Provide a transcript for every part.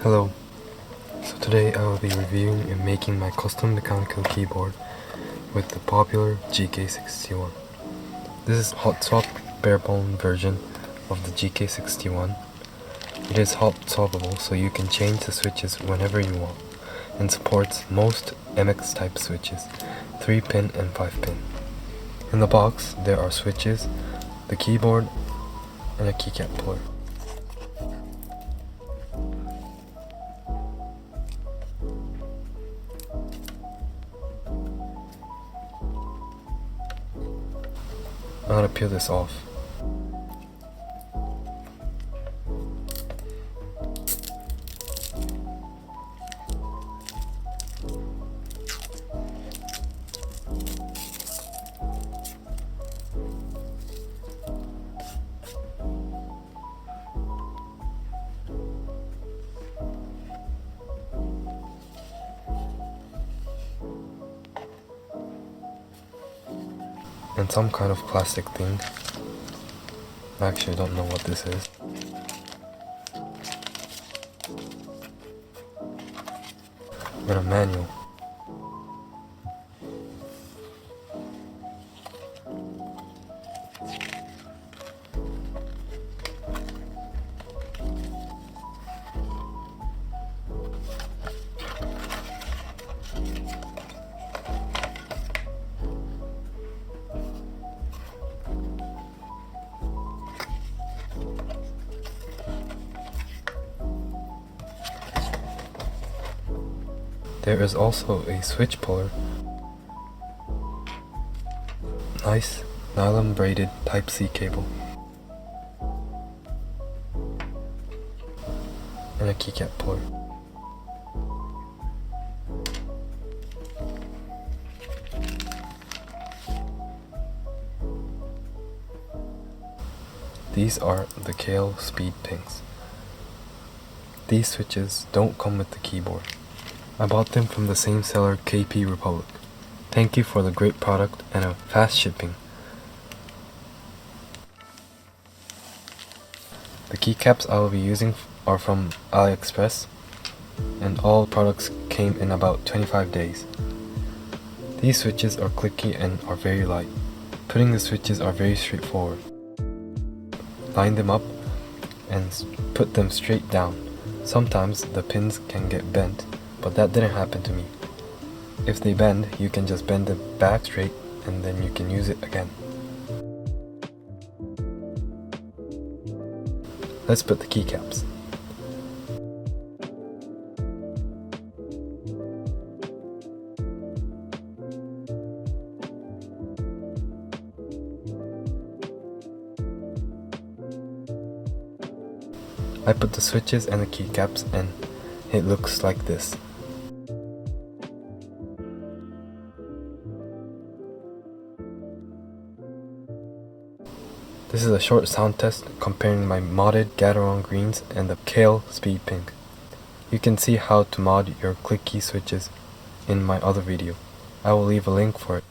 Hello, so today I will be reviewing and making my custom mechanical keyboard with the popular GK61. This is hot swap Barebone version of the GK61. It is hot swappable, so you can change the switches whenever you want, and supports most MX type switches, 3-pin and 5-pin. In the box there are switches, the keyboard, and a keycap puller. I'm gonna peel this off. And some kind of plastic thing. I actually don't know what this is. And a manual. There is also a switch puller, nice nylon braided Type-C cable, and a keycap puller. These are the Kailh speed pings. These switches don't come with the keyboard. I bought them from the same seller, KP Republic. Thank you for the great product and a fast shipping. The keycaps I will be using are from AliExpress, and all products came in about 25 days. These switches are clicky and are very light. Putting the switches are very straightforward. Line them up and put them straight down. Sometimes the pins can get bent, but that didn't happen to me. If they bend, you can just bend it back straight and then you can use it again. Let's put the keycaps. I put the switches and the keycaps and it looks like this. This is a short sound test comparing my modded Gateron greens and the Kailh speed ping. You can see how to mod your clicky switches in my other video. I will leave a link for it.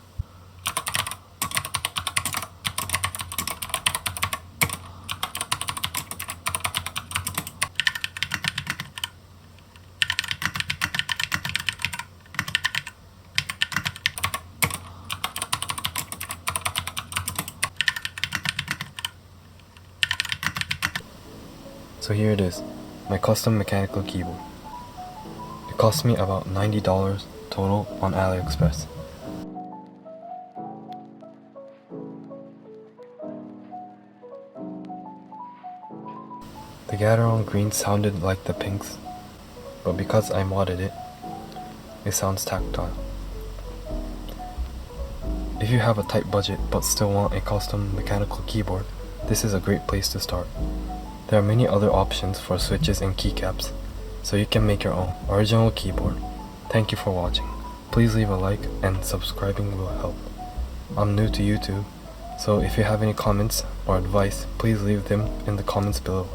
So here it is, my custom mechanical keyboard. It cost me about $90 total on AliExpress. The Gateron green sounded like the pinks, but because I modded it, it sounds tactile. If you have a tight budget but still want a custom mechanical keyboard, this is a great place to start. There are many other options for switches and keycaps, so you can make your own original keyboard. Thank you for watching. Please leave a like and subscribing will help. I'm new to YouTube, so if you have any comments or advice, please leave them in the comments below.